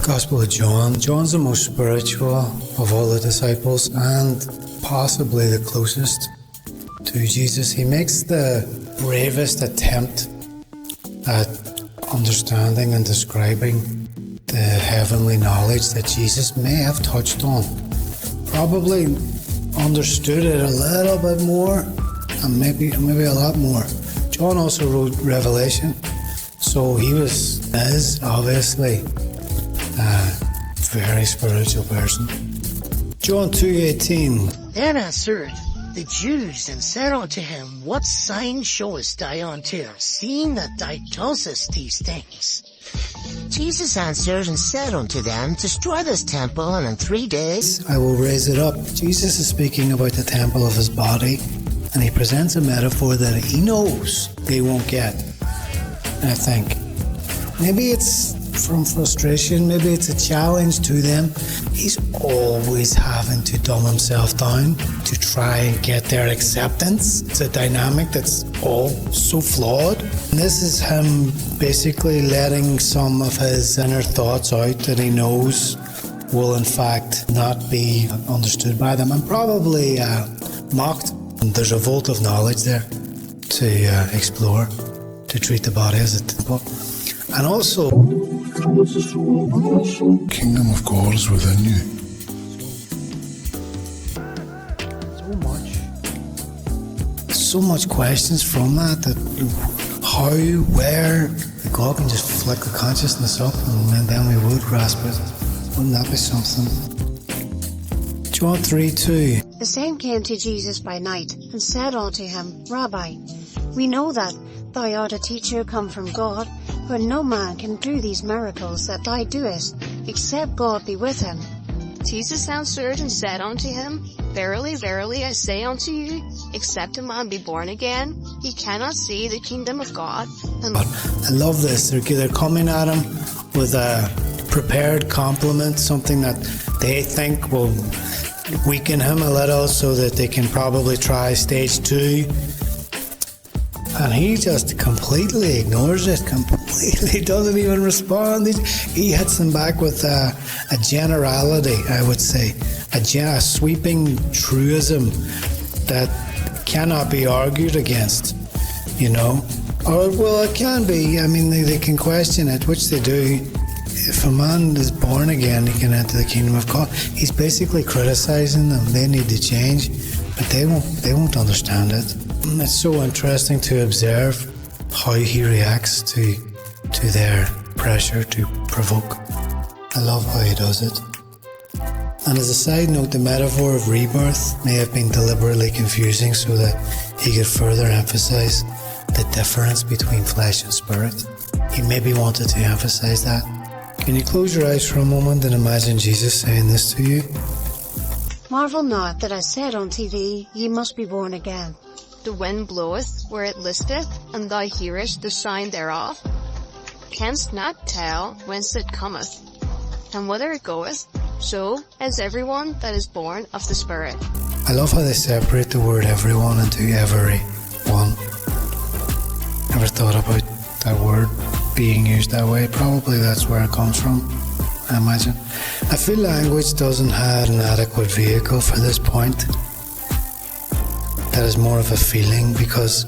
Gospel of John. John's the most spiritual of all the disciples and possibly the closest to Jesus. He makes the bravest attempt at understanding and describing the heavenly knowledge that Jesus may have touched on. Probably understood it a little bit more and maybe a lot more. John also wrote Revelation, so he is obviously a very spiritual person. John 2:18. Then answered the Jews and said unto him, What sign showest thou unto us, seeing that thou tellest these things? Jesus answered and said unto them, Destroy this temple, and in 3 days I will raise it up. Jesus is speaking about the temple of his body, and he presents a metaphor that he knows they won't get. I think maybe it's from frustration, maybe it's a challenge to them. He's always having to dumb himself down to try and get their acceptance. It's a dynamic that's all so flawed. And this is him basically letting some of his inner thoughts out that he knows will in fact not be understood by them and probably mocked. And there's a vault of knowledge there to explore, to treat the body as a temple. And also, kingdom of God is within you. So much questions from that how, where, God can just flick the consciousness up and then we would grasp it. Wouldn't that be something? John 3:2. The same came to Jesus by night, and said unto him, Rabbi, we know that thou art a teacher come from God, for no man can do these miracles that thou doest, except God be with him. Jesus answered and said unto him, Verily, verily, I say unto you, except a man be born again, he cannot see the kingdom of God. I love this. They're coming at him with a prepared compliment, something that they think will weaken him a little so that they can probably try stage 2. And he just completely ignores it, completely doesn't even respond. He hits them back with a generality, I would say, a sweeping truism that cannot be argued against, you know. Or, well, it can be. I mean, they can question it, which they do. If a man is born again, he can enter the kingdom of God. He's basically criticizing them. They need to change, but they won't understand it. It's so interesting to observe how he reacts to their pressure to provoke. I love how he does it. And as a side note, the metaphor of rebirth may have been deliberately confusing so that he could further emphasize the difference between flesh and spirit. He maybe wanted to emphasize that. Can you close your eyes for a moment and imagine Jesus saying this to you? Marvel not that I said unto thee, Ye must be born again. The wind bloweth where it listeth, and thou hearest the sound thereof. Canst not tell whence it cometh, and whither it goeth. So is everyone that is born of the Spirit. I love how they separate the word everyone into everyone. Ever thought about that word being used that way? Probably that's where it comes from, I imagine. I feel language doesn't have an adequate vehicle for this point. That is more of a feeling, because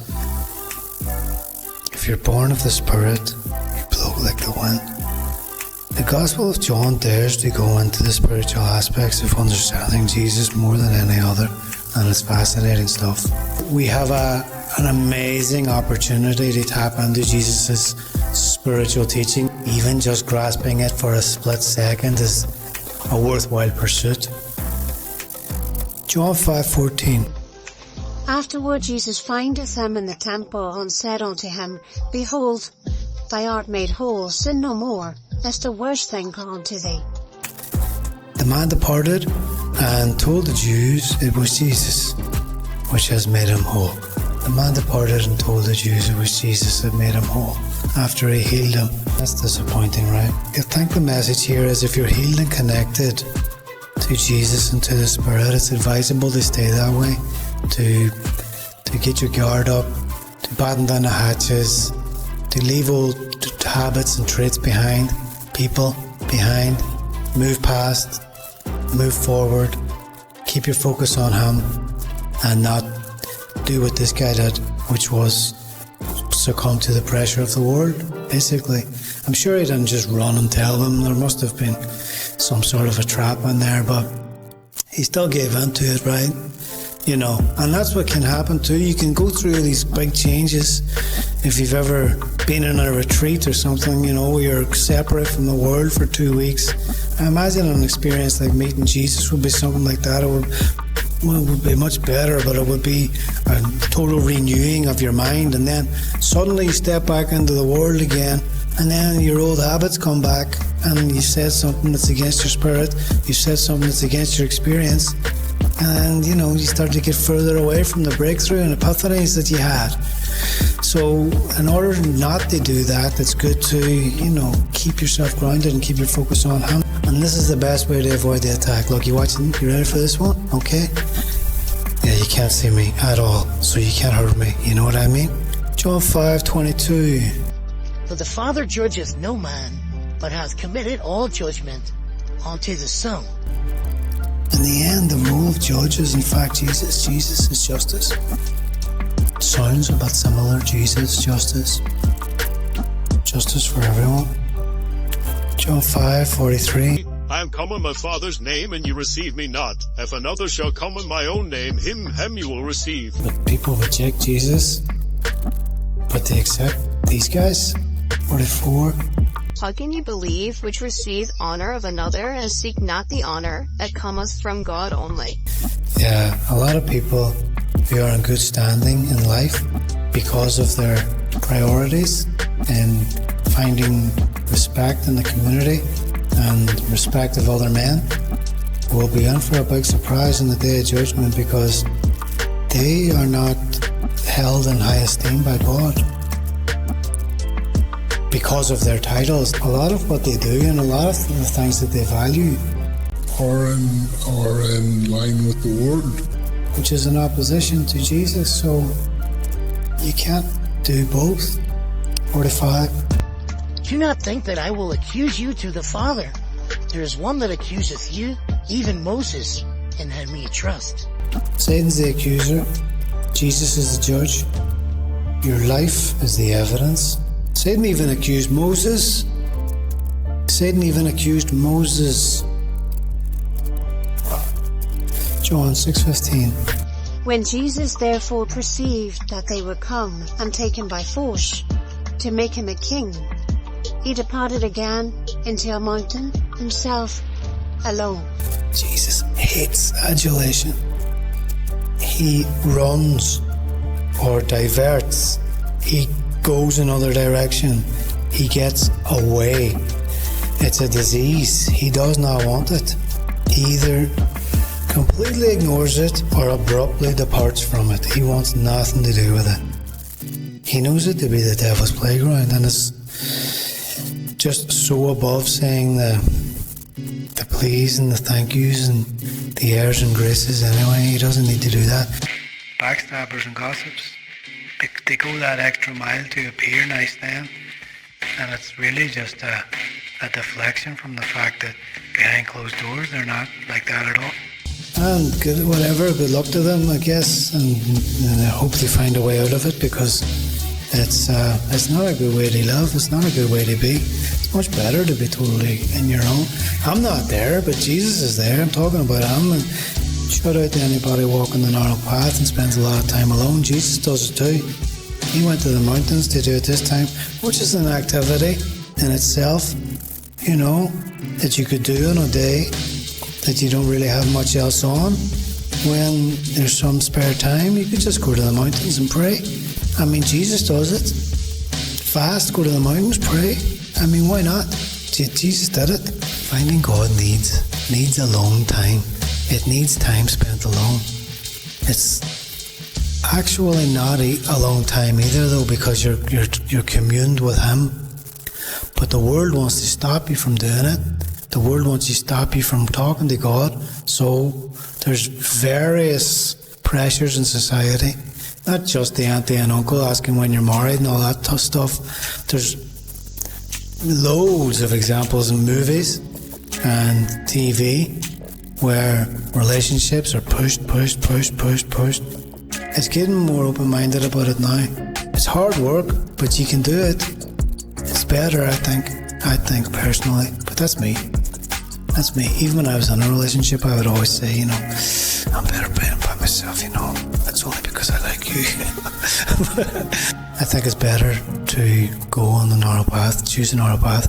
if you're born of the Spirit, you blow like the wind. The Gospel of John dares to go into the spiritual aspects of understanding Jesus more than any other, and it's fascinating stuff. We have an amazing opportunity to tap into Jesus' spiritual teaching. Even just grasping it for a split second is a worthwhile pursuit. John 5:14. Afterward Jesus findeth him in the temple, and said unto him, Behold, thou art made whole, sin no more, lest a worse thing come unto thee. The man departed and told the Jews it was Jesus which has made him whole. The man departed and told the Jews it was Jesus that made him whole after he healed him. That's disappointing, right? I think the message here is if you're healed and connected to Jesus and to the Spirit, it's advisable to stay that way, to get your guard up, to batten down the hatches, to leave old habits and traits behind, people behind, move past, move forward, keep your focus on Him, and not do what this guy did, which was succumb to the pressure of the world, basically. I'm sure he didn't just run and tell them. There must have been some sort of a trap in there, but he still gave in to it, right? You know, and that's what can happen too. You can go through these big changes. If you've ever been in a retreat or something, you know, where you're separate from the world for 2 weeks, I imagine an experience like meeting Jesus would be something like that. It would be much better, but it would be a total renewing of your mind, and then suddenly you step back into the world again, and then your old habits come back, and you said something that's against your spirit, you said something that's against your experience, and you know, you start to get further away from the breakthrough and epiphanies that you had. So in order not to do that, it's good to, you know, keep yourself grounded and keep your focus on Him. And this is the best way to avoid the attack. Look, you watching? You ready for this one? Okay? Yeah, you can't see me at all, so you can't hurt me. You know what I mean? John 5:22. For the Father judgeth no man, but hath committed all judgment unto the Son. In the end, the role of judge is in fact Jesus. Jesus is justice. Sounds a bit similar. Jesus, justice. Justice for everyone. John 5:43. I am come in my Father's name, and you receive me not. If another shall come in my own name, him you will receive. But people reject Jesus, but they accept these guys. 44. How can you believe which receive honour of another, and seek not the honour that cometh from God only? Yeah, a lot of people who are in good standing in life because of their priorities and finding respect in the community and respect of other men will be in for a big surprise in the day of judgment, because they are not held in high esteem by God because of their titles. A lot of what they do and a lot of the things that they value Are in line with the Word. which is in opposition to Jesus, so you can't do both. 45. Do not think that I will accuse you to the Father. There is one that accuseth you, even Moses, in whom ye trust. Satan's the accuser. Jesus is the judge. Your life is the evidence. Satan even accused Moses. Satan even accused Moses. John 6:15. When Jesus therefore perceived that they were come and taken by force to make him a king, he departed again into a mountain himself alone. Jesus hates adulation. He runs or diverts. He goes another direction. He gets away. It's a disease. He does not want it. He either completely ignores it or abruptly departs from it. He wants nothing to do with it. He knows it to be the devil's playground, and it's just so above saying the please and the thank yous and the airs and graces anyway. He doesn't need to do that. Backstabbers and gossips, they go that extra mile to appear nice then, and it's really just a deflection from the fact that behind closed doors they're not like that at all. And good luck to them, I guess, and I hope they find a way out of it, because it's not a good way to live. It's not a good way to be. It's much better to be totally in your own. I'm not there, but Jesus is there. I'm talking about Him, and shout out to anybody walking the narrow path and spends a lot of time alone. Jesus does it too. He went to the mountains to do it this time, which is an activity in itself, you know, that you could do in a day that you don't really have much else on. When there's some spare time, you could just go to the mountains and pray. I mean, Jesus does it. Fast, go to the mountains, pray. I mean, why not? Jesus did it. Finding God needs alone time. It needs time spent alone. It's actually not alone time either, though, because you're communed with Him. But the world wants to stop you from doing it. The world wants to stop you from talking to God. So there's various pressures in society Not just the auntie and uncle asking when you're married and all that tough stuff. There's loads of examples in movies and TV where relationships are pushed. It's getting more open-minded about it now. It's hard work, but you can do it. It's better, I think personally, but that's me. Even when I was in a relationship, I would always say, I'm better being by myself, That's only because I like you. I think it's better to go on the narrow path, choose the narrow path.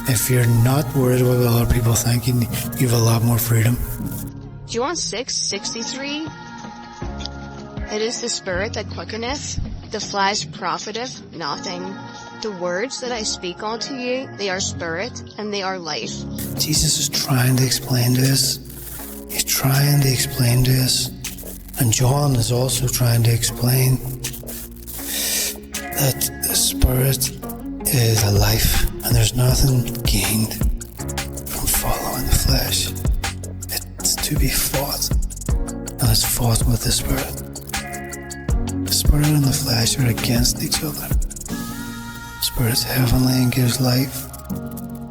If you're not worried about what other people think, you have a lot more freedom. John 6:63. It is the Spirit that quickeneth, the flesh profiteth nothing. The words that I speak unto you, they are spirit and they are life. Jesus is trying to explain to us. He's trying to explain to us. And John is also trying to explain that the Spirit is a life and there's nothing gained from following the flesh. It's to be fought, and it's fought with the Spirit. The Spirit and the flesh are against each other. The Spirit is heavenly and gives life.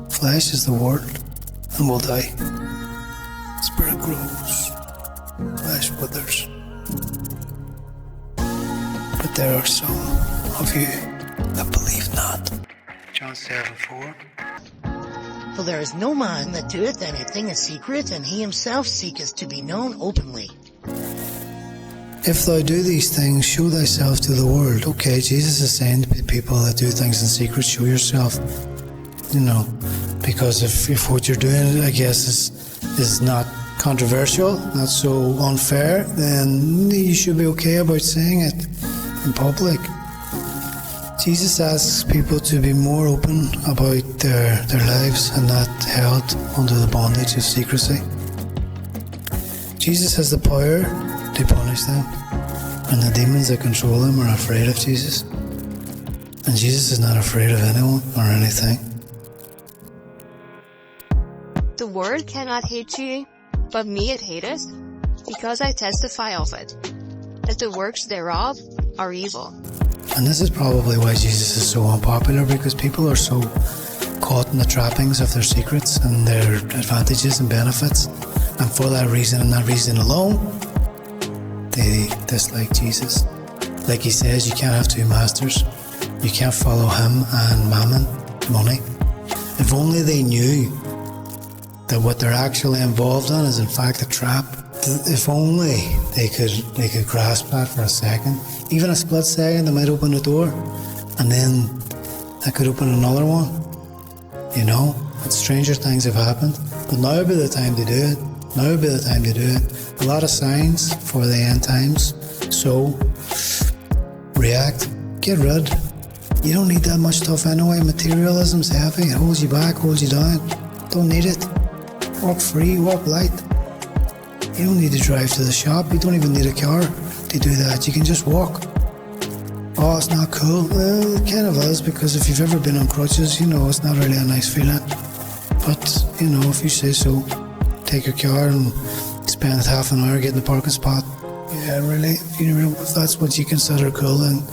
Flesh is the world and will die. The Spirit grows, flesh withers. But there are some of you that believe not. John 7:4. For there is no man that doeth anything in secret, and he himself seeketh to be known openly. If thou do these things, show thyself to the world. Okay, Jesus is saying to people that do things in secret, show yourself. Because if what you're doing, I guess, is not controversial, not so unfair, then you should be okay about saying it in public. Jesus asks people to be more open about their lives and not held under the bondage of secrecy. Jesus has the power to punish them, and the demons that control them are afraid of Jesus. And Jesus is not afraid of anyone or anything. The world cannot hate you, but me it hateth, because I testify of it, that the works thereof are evil. And this is probably why Jesus is so unpopular, because people are so caught in the trappings of their secrets and their advantages and benefits. And for that reason and that reason alone, they dislike Jesus. Like he says, you can't have two masters. You can't follow him and mammon, money. If only they knew that what they're actually involved in is in fact a trap. If only they could grasp that for a second, even a split second, they might open the door, and then that could open another one. And stranger things have happened. But now would be the time to do it. A lot of signs for the end times. So react, get rid. You don't need that much stuff anyway. Materialism's heavy. It holds you back, holds you down. Don't need it. Walk free, walk light. You don't need to drive to the shop. You don't even need a car to do that. You can just walk. Oh, it's not cool. Well, it kind of is, because if you've ever been on crutches, it's not really a nice feeling. But, if you say so, take your car and spend half an hour getting the parking spot. Yeah, really? If that's what you consider cool, then